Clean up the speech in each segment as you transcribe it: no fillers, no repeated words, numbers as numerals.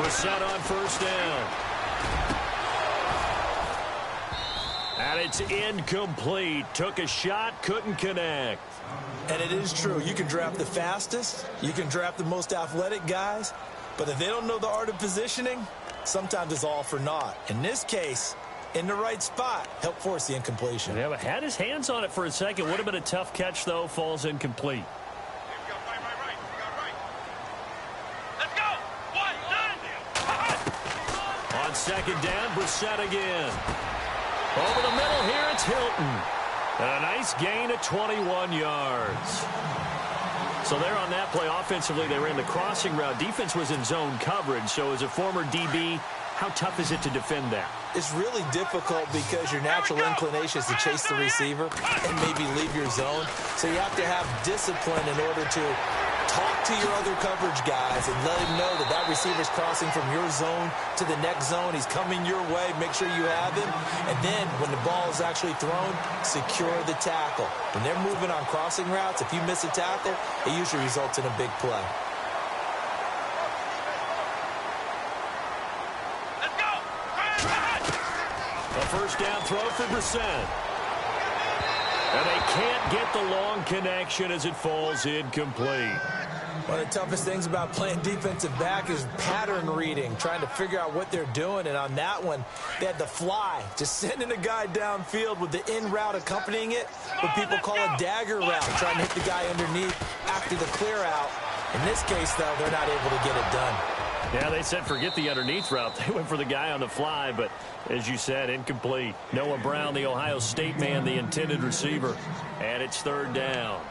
Brissett on first down. And it's incomplete. Took a shot, couldn't connect. And it is true. You can draft the fastest. You can draft the most athletic guys. But if they don't know the art of positioning, sometimes it's all for naught. In this case, in the right spot, helped force the incompletion. Yeah, but had his hands on it for a second. Would have been a tough catch, though. Falls incomplete. Let's go. On second down, Brissett again. Over the middle here, it's Hilton. And a nice gain of 21 yards. So there on that play, offensively, they ran the crossing route. Defense was in zone coverage. So as a former DB, how tough is it to defend that? It's really difficult because your natural inclination is to chase the receiver and maybe leave your zone. So you have to have discipline in order to talk to your other coverage guys and let him know that that receiver's crossing from your zone to the next zone. He's coming your way. Make sure you have him. And then when the ball is actually thrown, secure the tackle. When they're moving on crossing routes, if you miss a tackle, it usually results in a big play. Let's go. A first down throw for Brissett. And they can't get the long connection as it falls incomplete. One of the toughest things about playing defensive back is pattern reading, trying to figure out what they're doing. And on that one, they had the fly, just sending a guy downfield with the in route accompanying it, what people call a dagger route, trying to hit the guy underneath after the clear out. In this case, though, they're not able to get it done. Yeah, they said forget the underneath route. They went for the guy on the fly, but as you said, incomplete. Noah Brown, the Ohio State man, the intended receiver. And it's third down.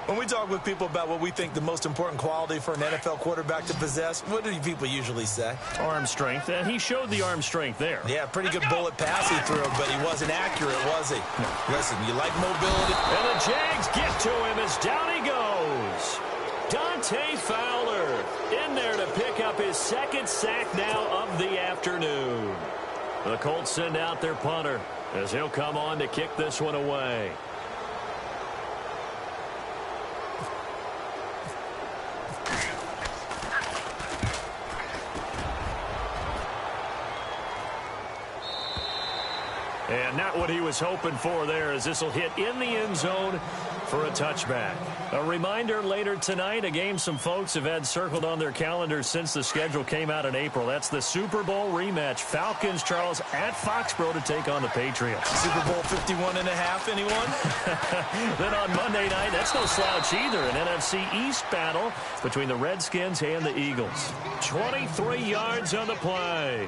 When we talk with people about what we think the most important quality for an NFL quarterback to possess, what do people usually say? Arm strength, and he showed the arm strength there. Yeah, pretty good bullet pass he threw, but he wasn't accurate, was he? No. Listen, you like mobility. And the Jags get to him as down he goes. Dante Fowler in there to pick up his second sack now of the afternoon. The Colts send out their punter as he'll come on to kick this one away. And not what he was hoping for there, as this will hit in the end zone for a touchback. A reminder later tonight, a game some folks have had circled on their calendars since the schedule came out in April. That's the Super Bowl rematch. Falcons, Charles, at Foxborough to take on the Patriots. Super Bowl 51.5, anyone? Then on Monday night, that's no slouch either. An NFC East battle between the Redskins and the Eagles. 23 yards on the play.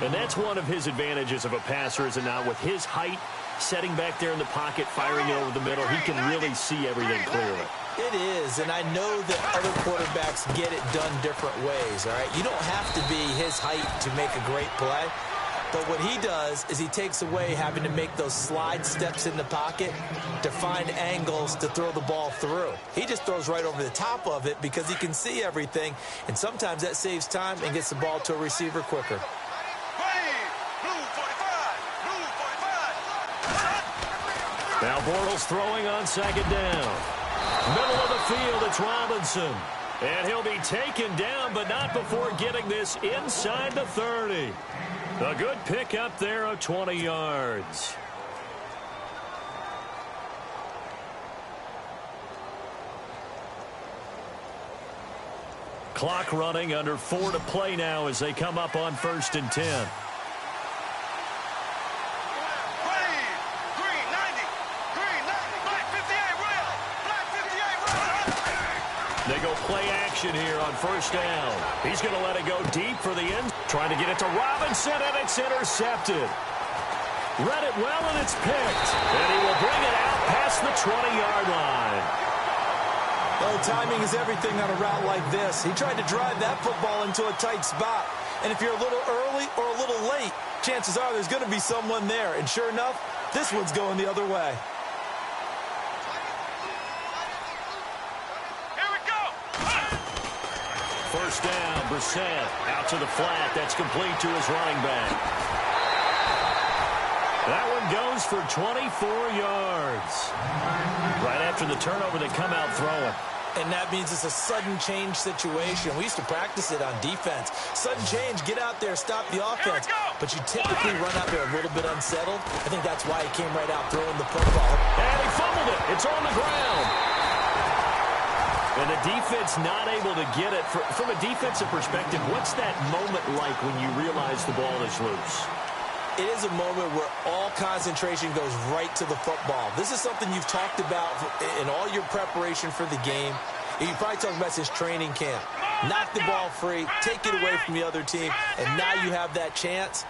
And that's one of his advantages of a passer, is it not? With his height, setting back there in the pocket, firing it over the middle, he can really see everything clearly. It is, and I know that other quarterbacks get it done different ways, all right? You don't have to be his height to make a great play. But what he does is he takes away having to make those slide steps in the pocket to find angles to throw the ball through. He just throws right over the top of it because he can see everything, and sometimes that saves time and gets the ball to a receiver quicker. Now Bortles throwing on second down. Middle of the field, it's Robinson. And he'll be taken down, but not before getting this inside the 30. A good pickup there of 20 yards. Clock running, under 4 to play now as they come up on 1st and 10. They go play action here on 1st down. He's going to let it go deep for the end. Trying to get it to Robinson, and it's intercepted. Read it well, and it's picked. And he will bring it out past the 20-yard line. Well, timing is everything on a route like this. He tried to drive that football into a tight spot. And if you're a little early or a little late, chances are there's going to be someone there. And sure enough, this one's going the other way. First down, Brissett out to the flat. That's complete to his running back. That one goes for 24 yards. Right after the turnover, they come out throwing. And that means it's a sudden change situation. We used to practice it on defense. Sudden change, get out there, stop the offense. But you typically run out there a little bit unsettled. I think that's why he came right out throwing the football. And he fumbled it. It's on the ground. And the defense not able to get it. From a defensive perspective, what's that moment like when you realize the ball is loose? It is a moment where all concentration goes right to the football. This is something you've talked about in all your preparation for the game. You probably talked about since training camp. Knock the ball free, take it away from the other team, and now you have that chance.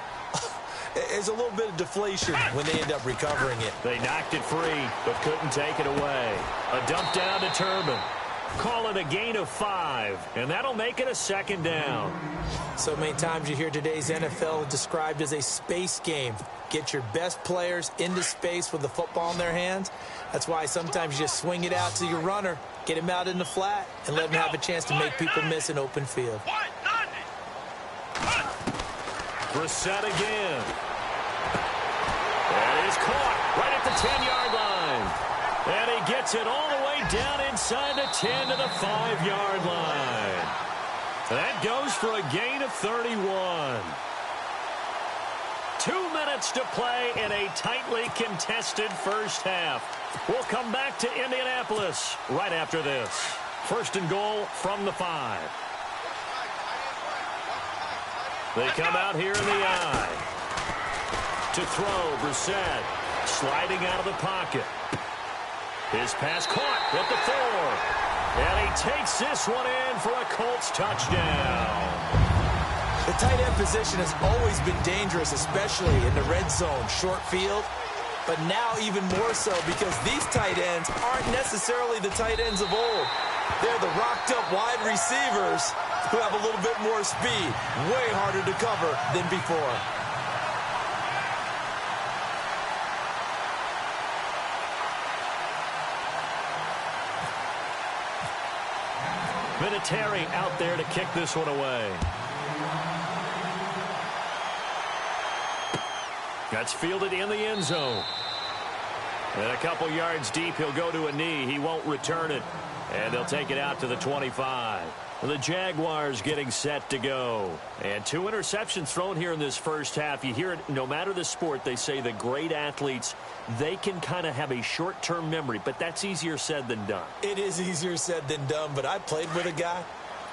There's a little bit of deflation when they end up recovering it. They knocked it free, but couldn't take it away. A dump down to Turbin. Call it a gain of 5, and that'll make it a second down. So many times you hear today's NFL described as a space game. Get your best players into space with the football in their hands. That's why sometimes you just swing it out to your runner, get him out in the flat, and let him have a chance to make people miss an open field. Brissett again. And he's caught right at the 10-yard line. And he gets it all the way down inside the 10 to the 5-yard line. That goes for a gain of 31. 2 minutes to play in a tightly contested first half. We'll come back to Indianapolis right after this. First and goal from the 5. They come out here in the eye. To throw, Brissett sliding out of the pocket. His pass caught at the 4. And he takes this one in for a Colts touchdown. The tight end position has always been dangerous, especially in the red zone, short field. But now even more so because these tight ends aren't necessarily the tight ends of old. They're the rocked-up wide receivers who have a little bit more speed. Way harder to cover than before. Vinatieri out there to kick this one away. That's fielded in the end zone. And a couple yards deep, he'll go to a knee. He won't return it. And they'll take it out to the 25. The Jaguars getting set to go. And 2 interceptions thrown here in this first half. You hear it, no matter the sport, they say the great athletes, they can kind of have a short-term memory, but that's easier said than done. It is easier said than done, but I played with a guy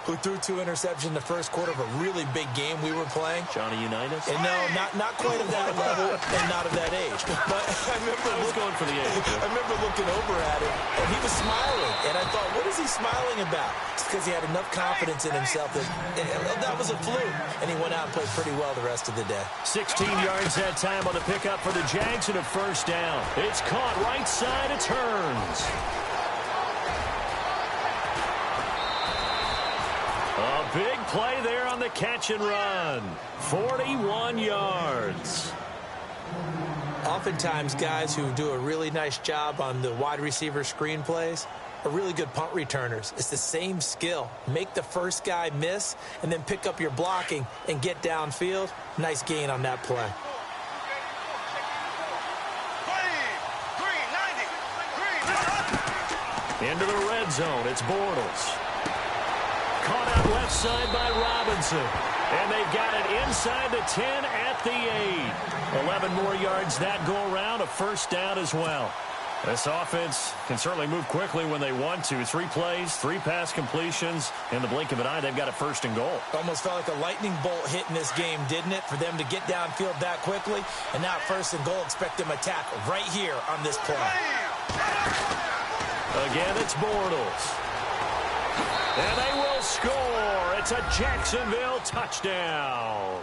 who threw 2 interceptions in the first quarter of a really big game we were playing. Johnny Unitas? And no, not quite of that level and not of that age. But I was going for the age. I remember looking over at him, and he was smiling. And I thought, what is he smiling about? It's because he had enough confidence in himself that was a fluke. And he went out and played pretty well the rest of the day. 16 yards that time on the pickup for the Jags and a first down. It's caught right side, it turns. A big play there on the catch and run. 41 yards. Oftentimes, guys who do a really nice job on the wide receiver screen plays are really good punt returners. It's the same skill. Make the first guy miss and then pick up your blocking and get downfield. Nice gain on that play. Into the red zone, it's Bortles. Caught out left side by Robinson. And they've got it inside the 10 at the 8. 11 more yards that go around, a first down as well. This offense can certainly move quickly when they want to. 3 plays, 3 pass completions. In the blink of an eye, they've got a first and goal. Almost felt like a lightning bolt hit in this game, didn't it? For them to get downfield that quickly. And now first and goal, expect them attack right here on this play. Again, it's Bortles. And they will score. It's a Jacksonville touchdown.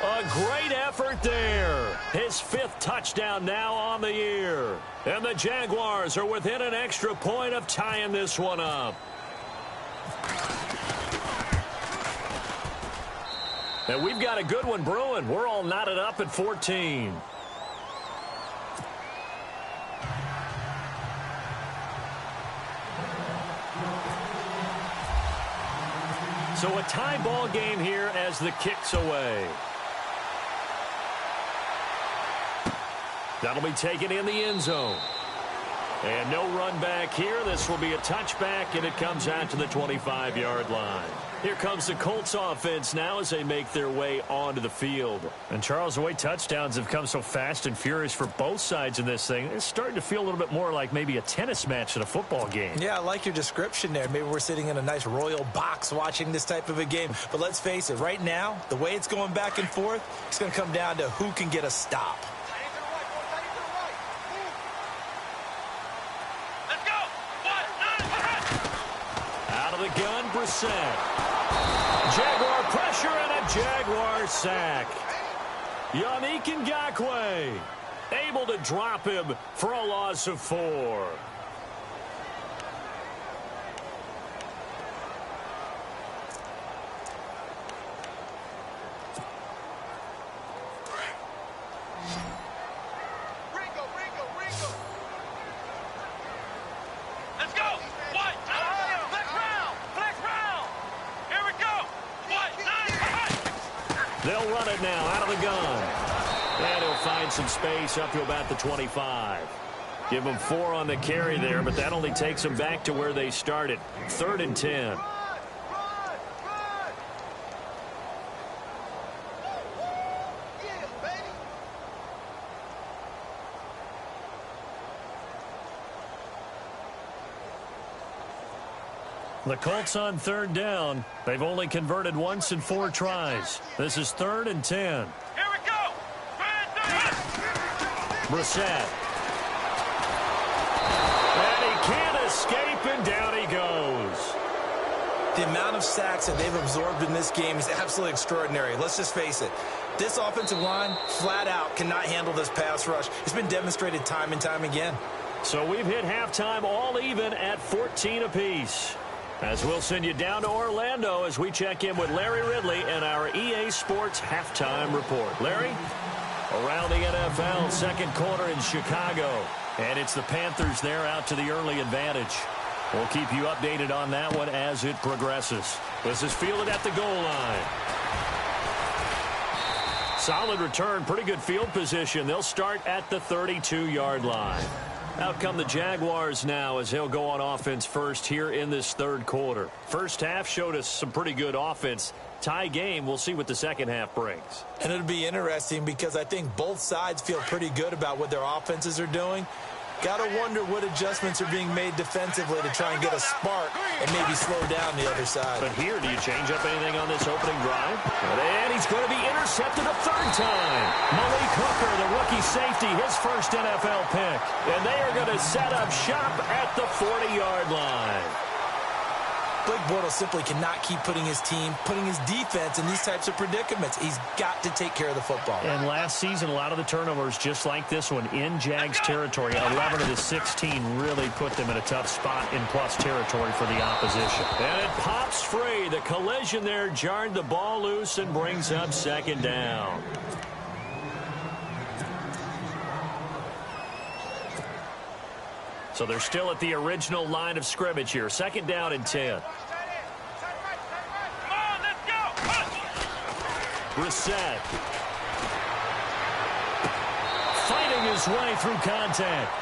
A great effort there. His 5th touchdown now on the year. And the Jaguars are within an extra point of tying this one up. And we've got a good one brewing. We're all knotted up at 14. So a tie ball game here as the kick's away. That'll be taken in the end zone. And no run back here. This will be a touchback, and it comes out to the 25-yard line. Here comes the Colts offense now as they make their way onto the field. And, Charles, the way touchdowns have come so fast and furious for both sides in this thing, it's starting to feel a little bit more like maybe a tennis match than a football game. Yeah, I like your description there. Maybe we're sitting in a nice royal box watching this type of a game. But let's face it, right now, the way it's going back and forth, it's going to come down to who can get a stop. Out of the gun, Brissett. Jaguar pressure and a Jaguar sack. Yannick Ngakoue able to drop him for a loss of 4. They'll run it now out of the gun. And he'll find some space up to about the 25. Give them 4 on the carry there, but that only takes them back to where they started. 3rd and 10. The Colts on 3rd down. They've only converted once in 4 tries. This is 3rd and 10. Here we go. Brissett. And he can't escape, and down he goes. The amount of sacks that they've absorbed in this game is absolutely extraordinary. Let's just face it. This offensive line, flat out, cannot handle this pass rush. It's been demonstrated time and time again. So we've hit halftime all even at 14 apiece. As we'll send you down to Orlando as we check in with Larry Ridley and our EA Sports Halftime Report. Larry, around the NFL, second quarter in Chicago. And it's the Panthers there out to the early advantage. We'll keep you updated on that one as it progresses. This is fielded at the goal line. Solid return, pretty good field position. They'll start at the 32-yard line. Out come the Jaguars now as they'll go on offense first here in this 3rd quarter. First half showed us some pretty good offense. Tie game, we'll see what the second half brings. And it'll be interesting because I think both sides feel pretty good about what their offenses are doing. Got to wonder what adjustments are being made defensively to try and get a spark and maybe slow down the other side. But here, do you change up anything on this opening drive? And he's going to be intercepted a 3rd time. Malik Hooker, the rookie safety, his first NFL pick. And they are going to set up shop at the 40-yard line. Blake Bortles simply cannot keep putting his defense in these types of predicaments. He's got to take care of the football. And last season, a lot of the turnovers, just like this one, in Jags territory, 11 of the 16 really put them in a tough spot in plus territory for the opposition. And it pops free. The collision there jarred the ball loose and brings up 2nd down. So they're still at the original line of scrimmage here. 2nd down and 10. Come on, let's go. Brissett. Fighting his way through contact.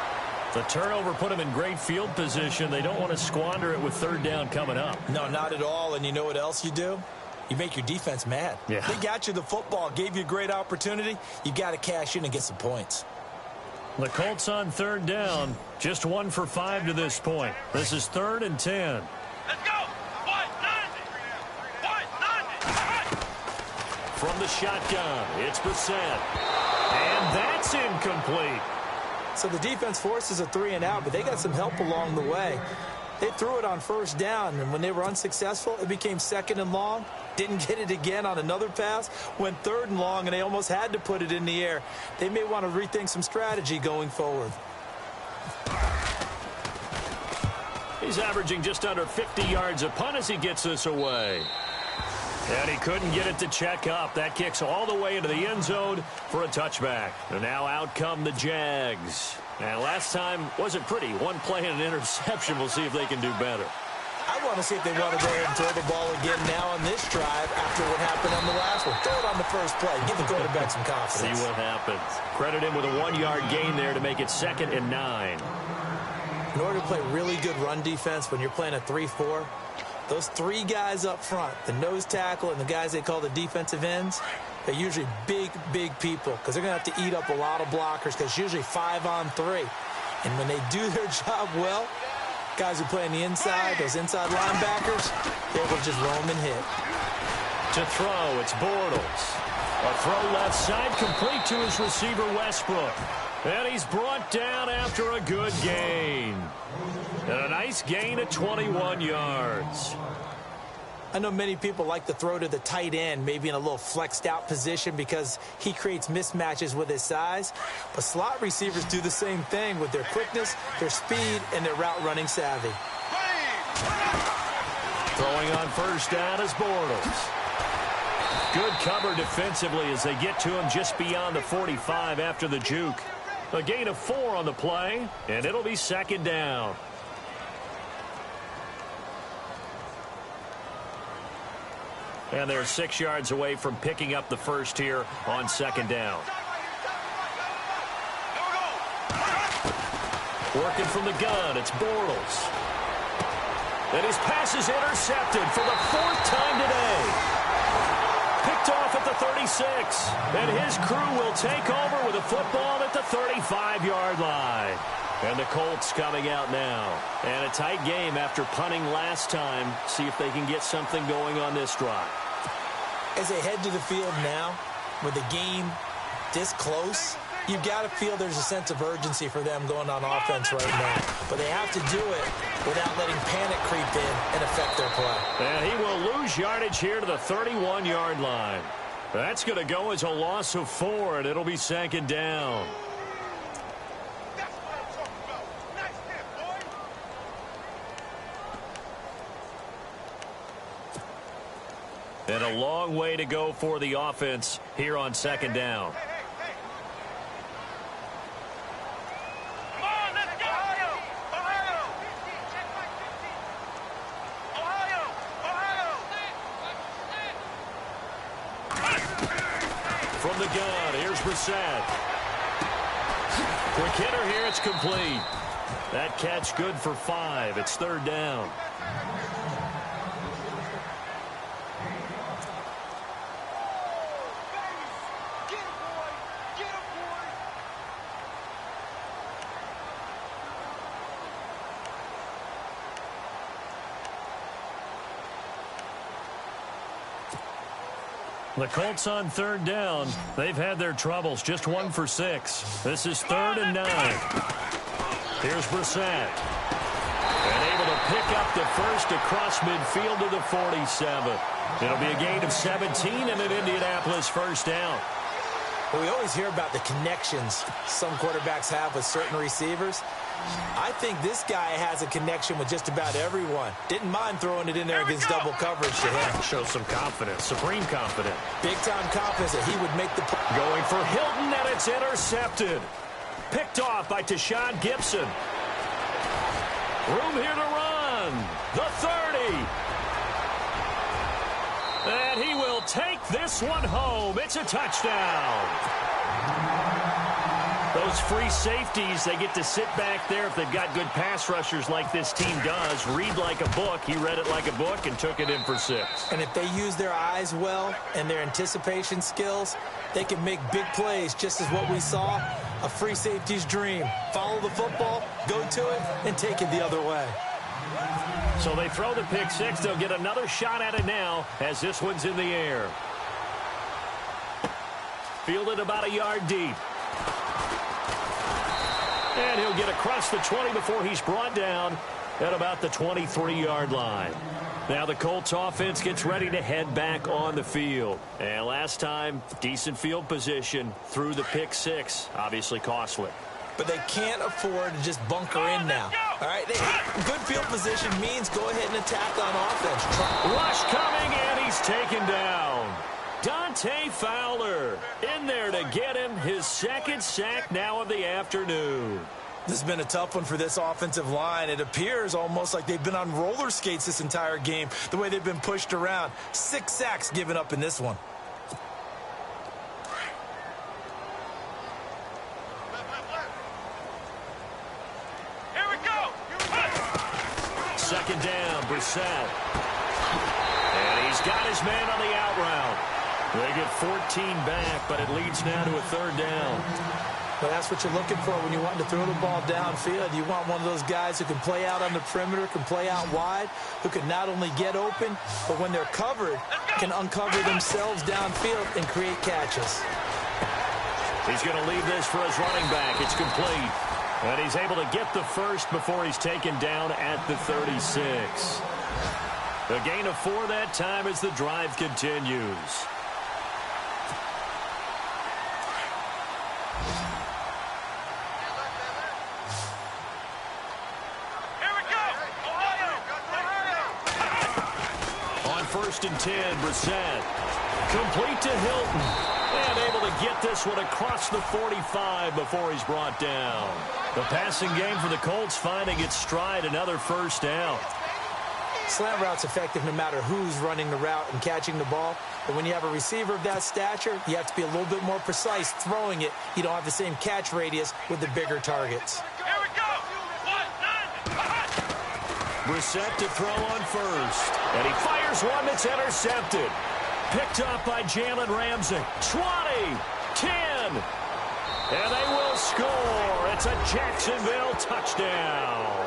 The turnover put him in great field position. They don't want to squander it with 3rd down coming up. No, not at all. And you know what else you do? You make your defense mad. Yeah. They got you the football, gave you a great opportunity. You got to cash in and get some points. The Colts on 3rd down, just 1 for 5 to this point. This is 3rd and 10. Let's go. From the shotgun, it's Brissett. And that's incomplete. So the defense forces a 3 and out, but they got some help along the way. They threw it on 1st down, and when they were unsuccessful, it became 2nd and long. Didn't get it again on another pass. Went 3rd and long, and they almost had to put it in the air. They may want to rethink some strategy going forward. He's averaging just under 50 yards a punt as he gets this away. And he couldn't get it to check up. That kicks all the way into the end zone for a touchback. And now out come the Jags. And last time wasn't pretty. 1 play and an interception. We'll see if they can do better. I want to see if they want to go ahead and throw the ball again now on this drive after what happened on the last one. Throw it on the first play. Give the quarterback some confidence. See what happens. Credit him with a 1-yard gain there to make it 2nd and 9. In order to play really good run defense when you're playing a 3-4, those three guys up front, the nose tackle and the guys they call the defensive ends, they're usually big, big people because they're going to have to eat up a lot of blockers because it's usually 5-on-3. And when they do their job well, guys who play on the inside, those inside linebackers, they're able to just roam and hit. To throw, it's Bortles. A throw left side, complete to his receiver, Westbrook. And he's brought down after a good gain. And a nice gain of 21 yards. I know many people like to throw to the tight end, maybe in a little flexed out position because he creates mismatches with his size. But slot receivers do the same thing with their quickness, their speed, and their route running savvy. Throwing on first down is Bortles. Good cover defensively as they get to him just beyond the 45 after the juke. A gain of 4 on the play, and it'll be second down. And they're 6 yards away from picking up the first here on second down. Working from the gun, it's Bortles. And his pass is intercepted for the 4th time today. Picked off at the 36. And his crew will take over with a football at the 35-yard line. And the Colts coming out now. And a tight game after punting last time. See if they can get something going on this drive. As they head to the field now, with the game this close, you've got to feel there's a sense of urgency for them going on offense right now. But they have to do it without letting panic creep in and affect their play. And he will lose yardage here to the 31-yard line. That's going to go as a loss of 4, and it'll be second down. And a long way to go for the offense here on second down. Come on, let's go! Ohio! From the gun, here's Brissett. Quick hitter here, it's complete. That catch good for 5. It's third down. The Colts on third down. They've had their troubles. Just 1 for 6. This is 3rd and 9. Here's Brissett. And able to pick up the first across midfield to the 47. It'll be a gain of 17 and an Indianapolis first down. Well, we always hear about the connections some quarterbacks have with certain receivers. I think this guy has a connection with just about everyone. Didn't mind throwing it in there against double coverage to him. Shows some confidence, supreme confidence. Big-time confidence that he would make the play. Going for Hilton, and it's intercepted. Picked off by Tashawn Gibson. Room here to run. The 30. And he will take this one home. It's a touchdown. Those free safeties, they get to sit back there if they've got good pass rushers like this team does. Read like a book. He read it like a book and took it in for 6. And if they use their eyes well and their anticipation skills, they can make big plays, just as what we saw, a free safety's dream. Follow the football, go to it, and take it the other way. So they throw the pick 6. They'll get another shot at it now as this one's in the air. Fielded about a yard deep. And he'll get across the 20 before he's brought down at about the 23-yard line. Now the Colts offense gets ready to head back on the field. And last time, decent field position through the pick 6. Obviously costly. But they can't afford to just bunker in now. All right, good field position means go ahead and attack on offense. Rush coming, and he's taken down. Dante Fowler in there to get him his 2nd sack now of the afternoon. This has been a tough one for this offensive line. It appears almost like they've been on roller skates this entire game, the way they've been pushed around. 6 sacks given up in this one. Here we go! second down. Brissett. And he's got his man on the out route. They get 14 back, but it leads now to a third down. But that's what you're looking for when you want to throw the ball downfield. You want one of those guys who can play out on the perimeter, can play out wide, who can not only get open, but when they're covered, can uncover themselves downfield and create catches. He's going to leave this for his running back. It's complete. And he's able to get the first before he's taken down at the 36. A gain of 4 that time as the drive continues. On 1st and 10, Brissett. Complete to Hilton. And able to get this one across the 45 before he's brought down. The passing game for the Colts finding its stride, another first down. Slant route's effective no matter who's running the route and catching the ball. But when you have a receiver of that stature, you have to be a little bit more precise throwing it. You don't have the same catch radius with the bigger targets. Here we go. 1, 9. Brissett to throw on first. And he fires one that's intercepted. Picked up by Jalen Ramsey. 20, 10. And they will score. It's a Jacksonville touchdown.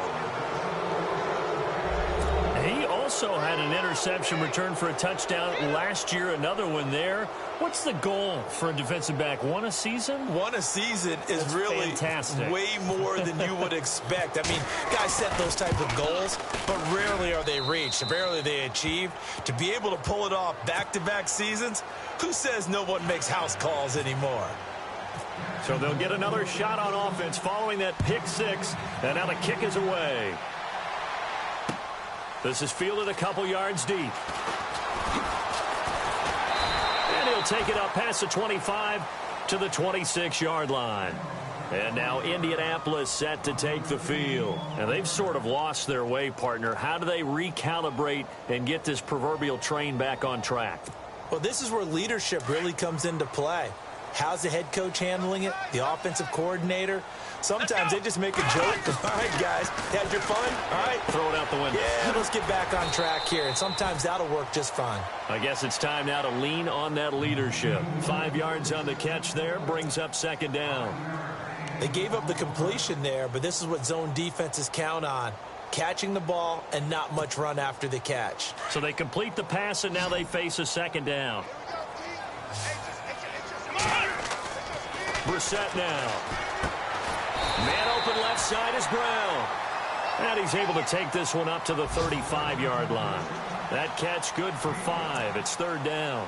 He also had an interception return for a touchdown last year, another one there. What's the goal for a defensive back? One a season? One a season is really fantastic. Way more than you would expect. I mean, guys set those type of goals, but rarely are they reached, rarely are they achieved. To be able to pull it off back-to-back seasons, who says no one makes house calls anymore? So they'll get another shot on offense following that pick 6, and now the kick is away. This is fielded a couple yards deep. And he'll take it up past the 25 to the 26-yard line. And now Indianapolis set to take the field. And they've sort of lost their way, partner. How do they recalibrate and get this proverbial train back on track? Well, this is where leadership really comes into play. How's the head coach handling it? The offensive coordinator? Sometimes they just make a joke. All right, guys, had your fun? All right. Throw it out the window. Yeah, let's get back on track here. And sometimes that'll work just fine. I guess it's time now to lean on that leadership. 5 yards on the catch there brings up second down. They gave up the completion there, but this is what zone defenses count on. Catching the ball and not much run after the catch. So they complete the pass, and now they face a second down. Brissett now. Man open left side is Brown. And he's able to take this one up to the 35-yard line. That catch good for 5. It's third down.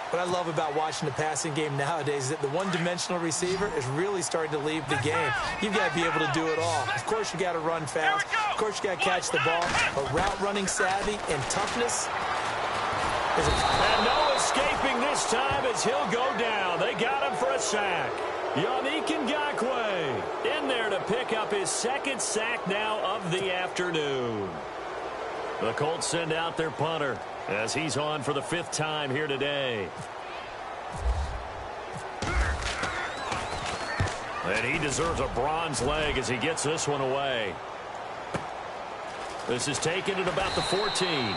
What I love about watching the passing game nowadays is that the one-dimensional receiver is really starting to leave the game. You've got to be able to do it all. Of course, you got to run fast. Of course, you got to catch the ball. But route running savvy and toughness is a... And no escaping this time as he'll go down. They got him for a sack. Yannick Ngakoue in there to pick up his second sack now of the afternoon. The Colts send out their punter as he's on for the 5th time here today. And he deserves a bronze leg as he gets this one away. This is taken at about the 14.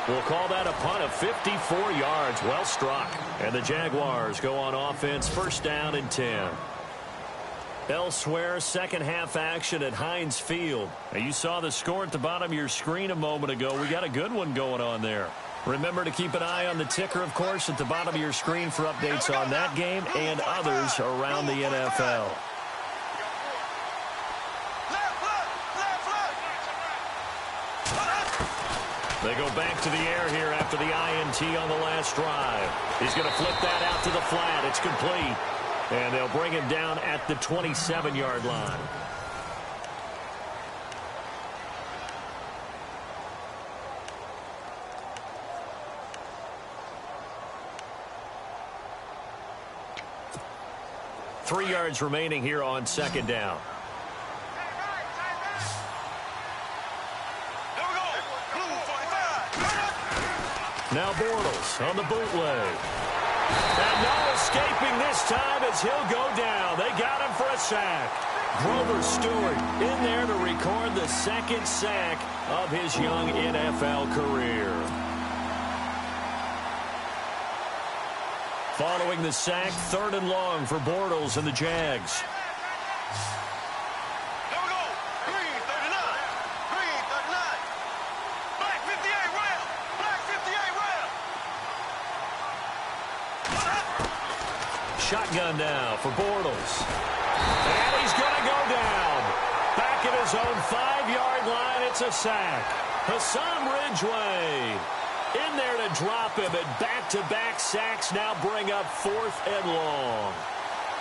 We'll call that a punt of 54 yards. Well struck. And the Jaguars go on offense, first down and 10. Elsewhere, second half action at Heinz Field. Now, you saw the score at the bottom of your screen a moment ago. We got a good one going on there. Remember to keep an eye on the ticker, of course, at the bottom of your screen for updates on that game and others around the NFL. They go back to the air here after the INT on the last drive. He's going to flip that out to the flat. It's complete. And they'll bring him down at the 27-yard line. Three yards remaining here on second down. Now Bortles on the bootleg. And no escaping this time as he'll go down. They got him for a sack. Grover Stewart in there to record the second sack of his young NFL career. Following the sack, 3rd and long for Bortles and the Jags. Here we go. Green 39. Green 39. Black 58 round. Black 58 round. Shotgun now for Bortles. And he's going to go down. Back at his own 5-yard line, it's a sack. Hassan Ridgeway in there to drop him, and back-to-back sacks now bring up 4th and long.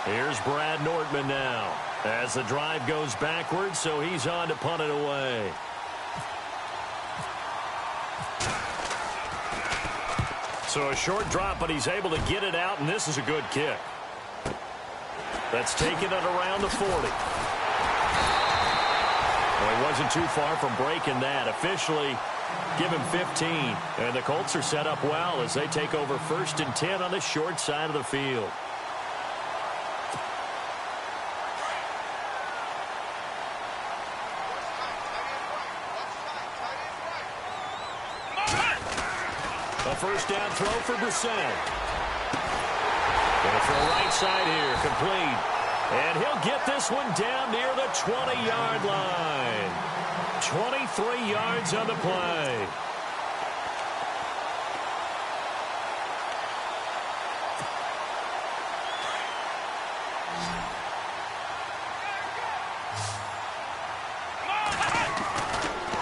Here's Brad Nortman now as the drive goes backwards, so he's on to punt it away. So a short drop, but he's able to get it out, and this is a good kick. That's taken it around the 40. Well, he wasn't too far from breaking that. Officially, give him 15. And the Colts are set up well as they take over 1st and 10 on the short side of the field. A first down throw for Brissett. Going to throw right side here, complete. And he'll get this one down near the 20-yard line. 23 yards on the play.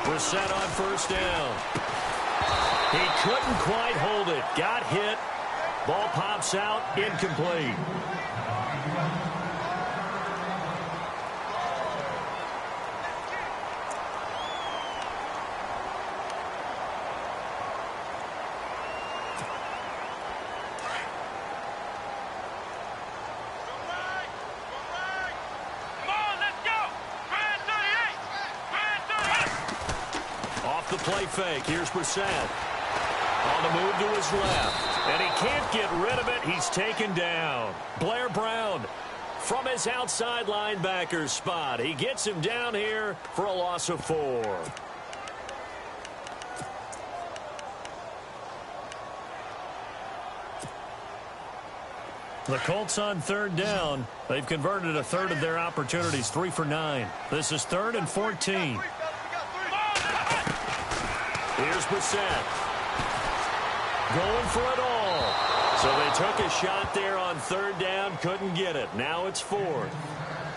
Brissett on first down. He couldn't quite hold it. Got hit. Ball pops out, incomplete. Off the play fake, here's Brissett. On the move to his left, and he can't get rid of it. He's taken down. Blair Brown from his outside linebacker's spot. He gets him down here for a loss of 4. The Colts on 3rd down. They've converted a third of their opportunities, 3 for 9. This is 3rd and 14. Here's Brissett. Going for it all. So they took a shot there on 3rd down, couldn't get it. Now it's 4th.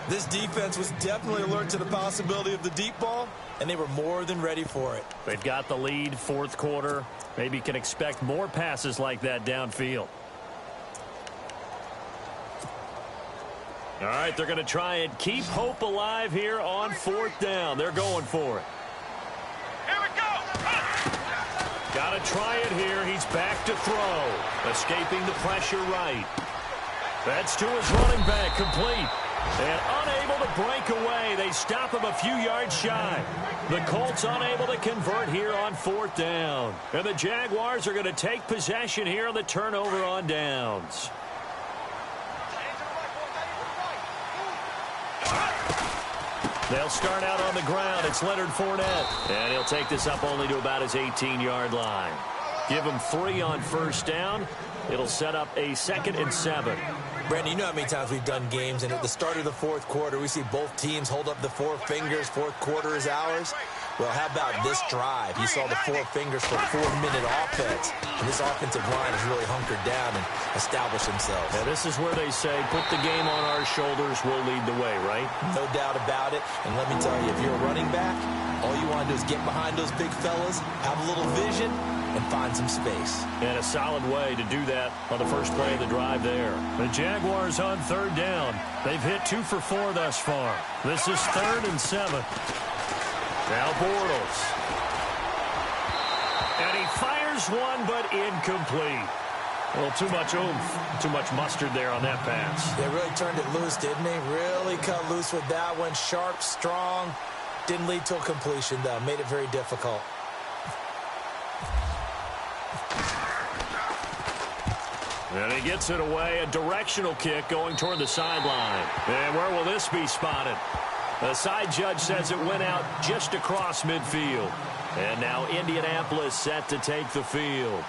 This defense was definitely alert to the possibility of the deep ball, and they were more than ready for it. They've got the lead, 4th quarter. Maybe can expect more passes like that downfield. All right, they're going to try and keep hope alive here on 4th down. They're going for it. Got to try it here. He's back to throw. Escaping the pressure right. That's to his running back, complete. And unable to break away. They stop him a few yards shy. The Colts unable to convert here on 4th down. And the Jaguars are going to take possession here on the turnover on downs. They'll start out on the ground. It's Leonard Fournette. And he'll take this up only to about his 18-yard line. Give him 3 on first down. It'll set up a 2nd and 7. Brandon, you know how many times we've done games, and at the start of the 4th quarter, we see both teams hold up the 4 fingers. 4th quarter is ours. Well, how about this drive? You saw the 4 fingers for 4-minute offense. And this offensive line has really hunkered down and established themselves. Yeah, this is where they say, put the game on our shoulders, we'll lead the way, right? No doubt about it. And let me tell you, if you're a running back, all you want to do is get behind those big fellas, have a little vision, and find some space. And a solid way to do that on the first play of the drive there. The Jaguars on 3rd down. They've hit 2 for 4 thus far. This is 3rd and 7. Now Bortles. And he fires one, but incomplete. Well, too much oomph, too much mustard there on that pass. They really turned it loose, didn't they? Really cut loose with that one. Sharp, strong. Didn't lead to a completion, though. Made it very difficult. And he gets it away, a directional kick going toward the sideline. And where will will this be spotted? The side judge says it went out just across midfield. And now Indianapolis set to take the field.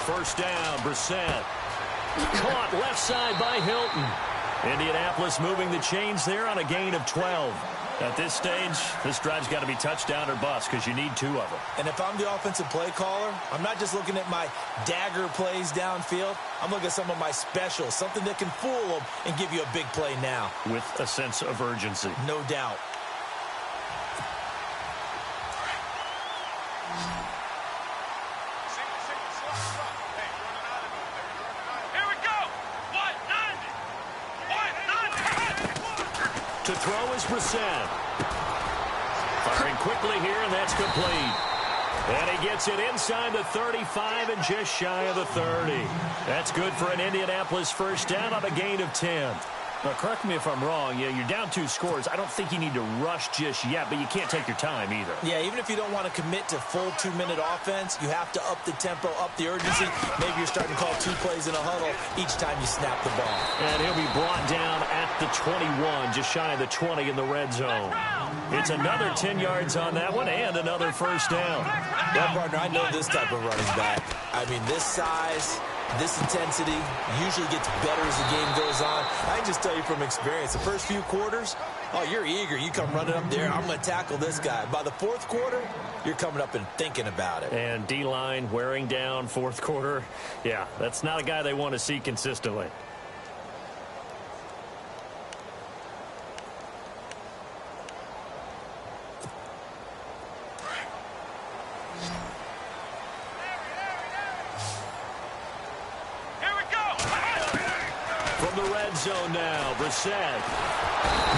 First down, Brissett. Caught left side by Hilton. Indianapolis moving the chains there on a gain of 12. At this stage, this drive's got to be touchdown or bust because you need 2 of them. And if I'm the offensive play caller, I'm not just looking at my dagger plays downfield. I'm looking at some of my specials, something that can fool them and give you a big play now. With a sense of urgency. No doubt. To throw is Brissett. Firing quickly here, and that's complete. And he gets it inside the 35 and just shy of the 30. That's good for an Indianapolis first down on a gain of 10. Now, correct me if I'm wrong. Yeah, you're down 2 scores. I don't think you need to rush just yet, but you can't take your time either. Yeah, even if you don't want to commit to full 2-minute offense, you have to up the tempo, up the urgency. Maybe you're starting to call 2 plays in a huddle each time you snap the ball. And he'll be brought down at the 21, just shy of the 20 in the red zone. It's another 10 yards on that one and another first down. Well, partner, I know this type of running back. I mean, this size, this intensity usually gets better as the game goes on. I can just tell you from experience, the first few quarters, oh, you're eager. You come running up there, I'm going to tackle this guy. By the 4th quarter, you're coming up and thinking about it. And D-line wearing down 4th quarter. Yeah, that's not a guy they want to see consistently. Zone now, Brissett.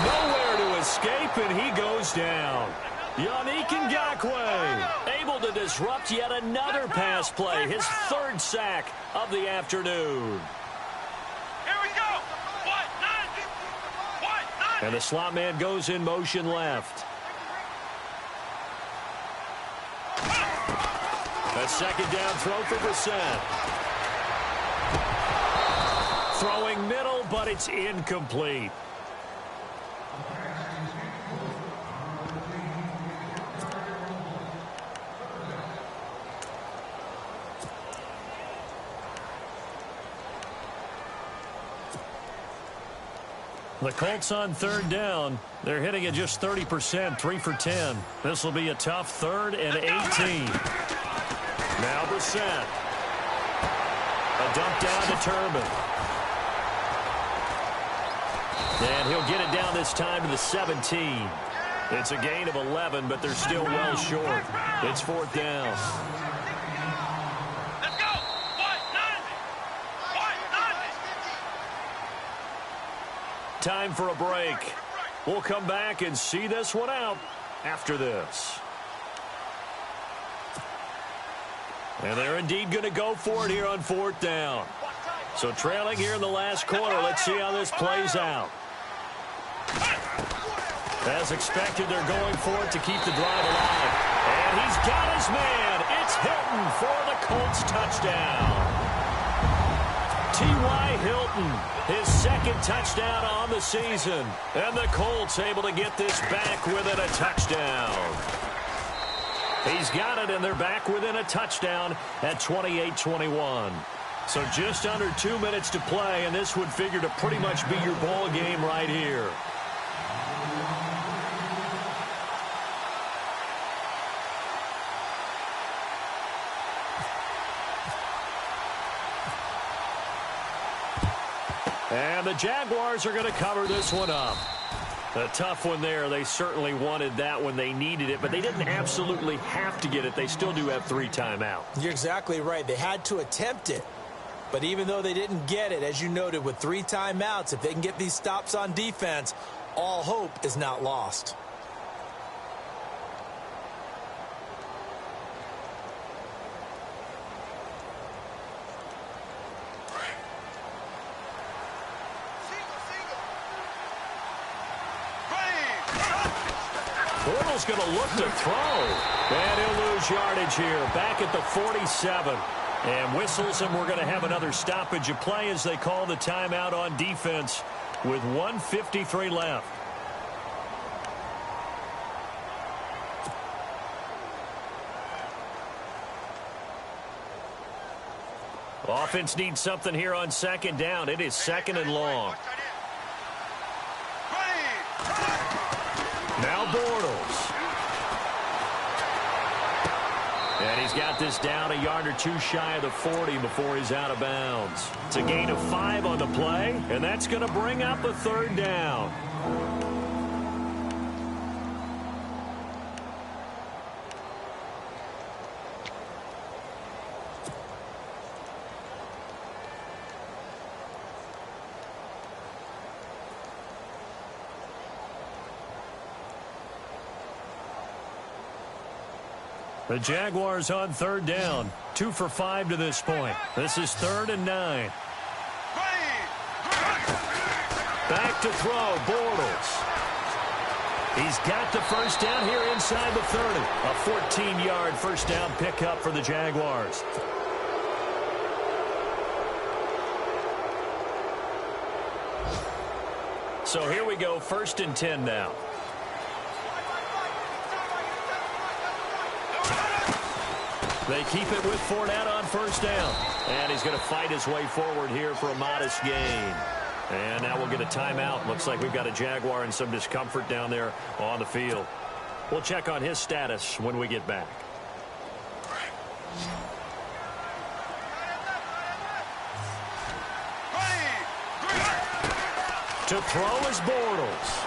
Nowhere to escape, and he goes down. Yannick Ngakoue able to disrupt yet another pass play, his 3rd sack of the afternoon. Here we go. And the slot man goes in motion left. A 2nd down throw for Brissett. Throwing middle, but it's incomplete. The Colts on 3rd down. They're hitting at just 30%, 3 for 10. This will be a tough 3rd and 18. Now Brissett. A dump down to Turbin. And he'll get it down this time to the 17. It's a gain of 11, but they're still well short. It's 4th down. Let's go. Time for a break. We'll come back and see this one out after this. And they're indeed going to go for it here on 4th down. So trailing here in the last quarter. Let's see how this plays out. As expected, they're going for it to keep the drive alive. And he's got his man. It's Hilton for the Colts touchdown. T.Y. Hilton, his 2nd touchdown on the season. And the Colts able to get this back within a touchdown. He's got it, and they're back within a touchdown at 28-21. So just under 2 minutes to play, and this would figure to pretty much be your ball game right here. And the Jaguars are going to cover this one up. A tough one there. They certainly wanted that when they needed it, but they didn't absolutely have to get it. They still do have 3 timeouts. You're exactly right. They had to attempt it. But even though they didn't get it, as you noted, with 3 timeouts, if they can get these stops on defense, all hope is not lost. Bortles going to look to throw. And he'll lose yardage here. Back at the 47. And whistles, and we're going to have another stoppage of play as they call the timeout on defense with 1:53 left. Offense needs something here on second down. It is second and long. Now Bortles. And he's got this down a yard or two shy of the 40 before he's out of bounds. It's a gain of 5 on the play, and that's going to bring up a third down. The Jaguars on third down. 2 for 5 to this point. This is 3rd and 9. Back to throw, Bortles. He's got the first down here inside the 30. A 14-yard first down pickup for the Jaguars. So here we go, 1st and 10 now. They keep it with Fournette on first down. And he's going to fight his way forward here for a modest gain. And now we'll get a timeout. Looks like we've got a Jaguar in some discomfort down there on the field. We'll check on his status when we get back. To throw is Bortles.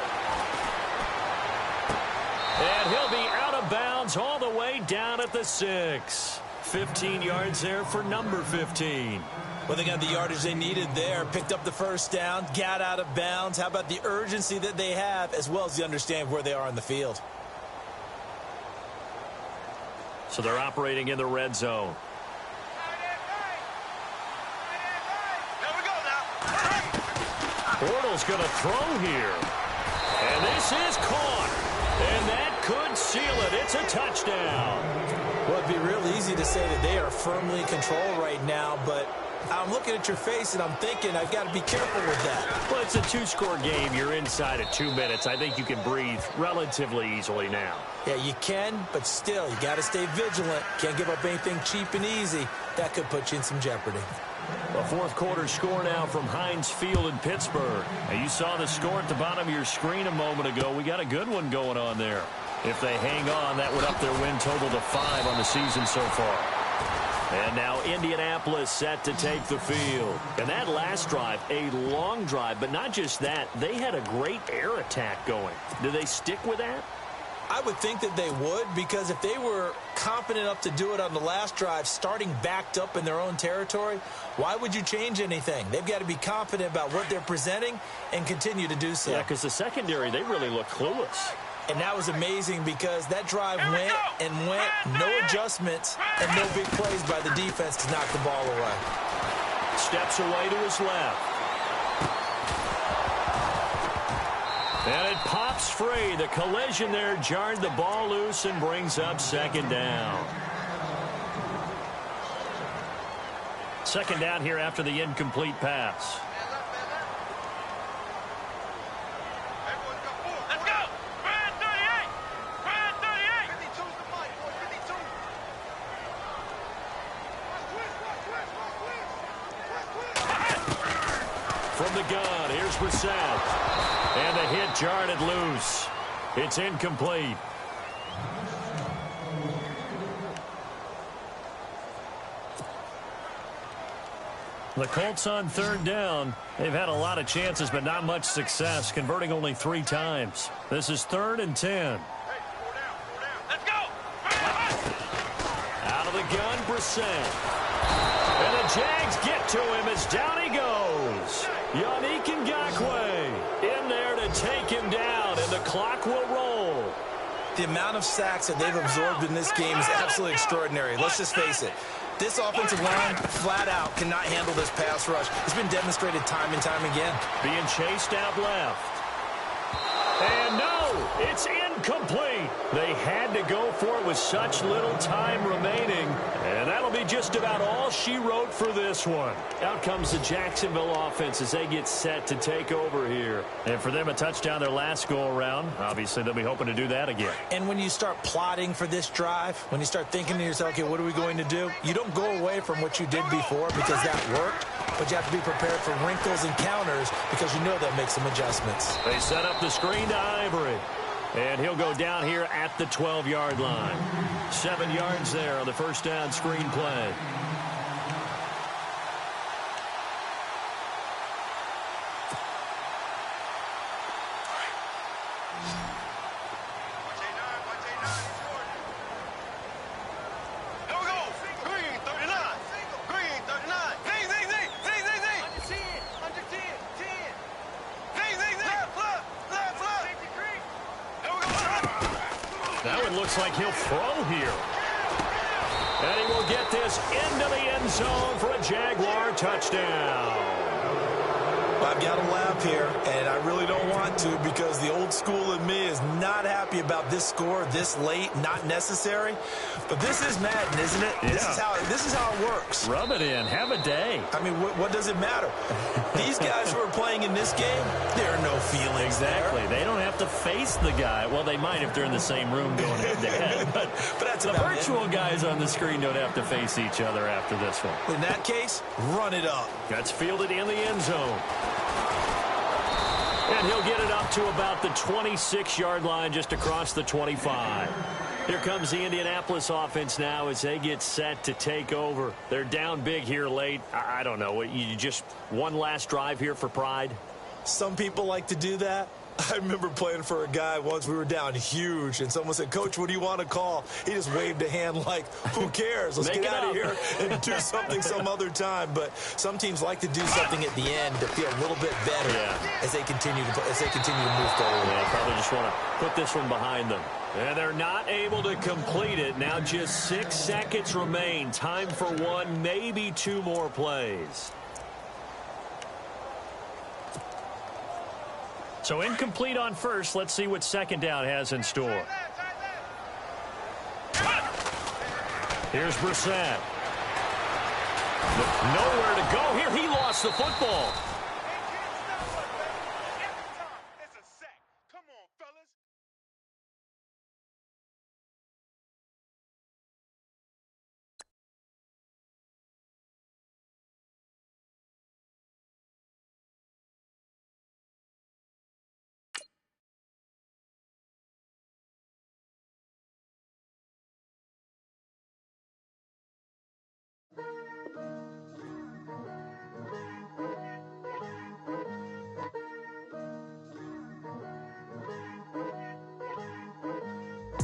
And he'll be out of bounds all the way down at the 6. 15 yards there for number 15. Well, they got the yardage they needed there. Picked up the first down, got out of bounds. How about the urgency that they have, as well as the understanding of where they are in the field? So they're operating in the red zone. Bortles going to throw here. And this is caught. And that could seal it. It's a touchdown. Well, it'd be real easy to say that they are firmly in control right now, but I'm looking at your face and I'm thinking I've got to be careful with that. Well, it's a 2-score game. You're inside of 2 minutes. I think you can breathe relatively easily now. Yeah, you can, but still, you got to stay vigilant. Can't give up anything cheap and easy. That could put you in some jeopardy. A fourth-quarter score now from Heinz Field in Pittsburgh. Now, you saw the score at the bottom of your screen a moment ago. We got a good one going on there. If they hang on, that would up their win total to 5 on the season so far. And now Indianapolis set to take the field. And that last drive, a long drive, but not just that. They had a great air attack going. Do they stick with that? I would think that they would, because if they were confident enough to do it on the last drive, starting backed up in their own territory, why would you change anything? They've got to be confident about what they're presenting and continue to do so. Yeah, because the secondary, they really look clueless. And that was amazing because that drive went and went, no adjustments, and no big plays by the defense to knock the ball away. Steps away to his left. And it pops free. The collision there jarred the ball loose and brings up second down. Second down here after the incomplete pass. Let's go! Brand 38! Brand 38! 52's the mic, boy. 52. From the gun, here's Brissett. And the hit jarred it loose. It's incomplete. The Colts on third down. They've had a lot of chances, but not much success, converting only 3 times. This is 3rd and 10. Let's go! Out of the gun, Brissett. And the Jags get to him as down he goes. Yannick Ngakoue in there to take him down, and the clock will roll. The amount of sacks that they've absorbed in this game is absolutely extraordinary. Let's just face it. This offensive line, flat out, cannot handle this pass rush. It's been demonstrated time and time again. Being chased out left. And no, it's incomplete. They had to go for it with such little time remaining. And that'll be just about all she wrote for this one. Out comes the Jacksonville offense as they get set to take over here. And for them, a touchdown their last go-around. Obviously, they'll be hoping to do that again. And when you start plotting for this drive, when you start thinking to yourself, okay, what are we going to do? You don't go away from what you did before because that worked. But you have to be prepared for wrinkles and counters because you know they'll make some adjustments. They set up the screen to Ivory. And he'll go down here at the 12-yard line. 7 yards there on the first down screen play. Looks like he'll throw here. And he will get this into the end zone for a Jaguar touchdown. I've got to laugh here, and I really don't want to because the old school in me is not happy about this score this late, not necessary. But this is Madden, isn't it? Yeah. This is how it works. Rub it in. Have a day. I mean, what does it matter? These guys who are playing in this game, there are no feelings Exactly. there. They don't have to face the guy. Well, they might if they're in the same room going head-to-head. But that's the virtual guys on the screen don't have to face each other after this one. In that case, run it up. That's fielded in the end zone. And he'll get it up to about the 26-yard line, just across the 25. Here comes the Indianapolis offense now as they get set to take over. They're down big here late. I don't know. You just one last drive here for pride? Some people like to do that. I remember playing for a guy once. We were down huge, and someone said, "Coach, what do you want to call?" He just waved a hand like, who cares? Let's get out of here and do something some other time. But some teams like to do something at the end to feel a little bit better as they continue to move forward. Yeah, probably just want to put this one behind them. And they're not able to complete it. Now just 6 seconds remain. Time for one, maybe two more plays. So incomplete on first. Let's see what second down has in store. Here's Brissett. Nowhere to go here. He lost the football.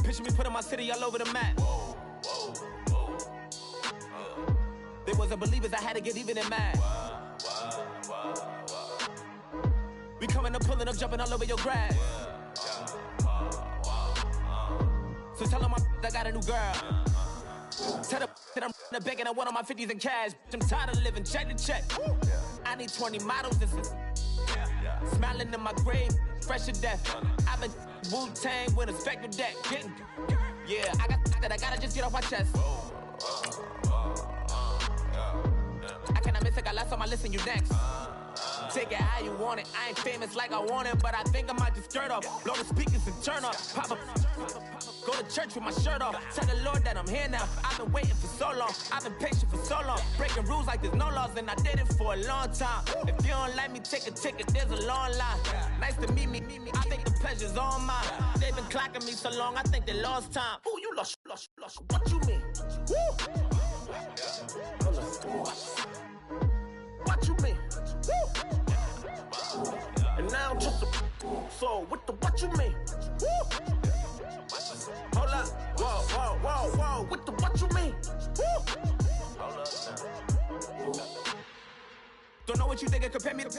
Picture me putting my city all over the map. They wasn't believers, I had to get even in mad. We coming up, pulling up, jumping all over your grass. So tell them I got a new girl. Tell them that I'm in the bank and I want on my 50s in cash. I'm tired of living check to check. I need 20 models, this is smiling in my grave, fresh to death. I've been Wu-Tang with a spectral deck. Yeah, I gotta just get off my chest. I cannot miss it, got last on my list and you next. Take it how you want it. I ain't famous like I want it, but I think I might just skirt off. Blow the speakers and turn up. Pop up. Go to church with my shirt off. Tell the Lord that I'm here now. I've been waiting for so long. I've been patient for so long. Breaking rules like there's no laws, and I did it for a long time. If you don't like me, take a ticket. There's a long line. Nice to meet me. I think the pleasure's all mine. They've been clocking me so long, I think they lost time. Ooh, you lost. What you mean? Woo! What you mean? Woo! And now I'm just a so what you mean? Woo! Hold up, whoa, with the what you mean? Woo! Hold up now. Don't know what you think, compare me to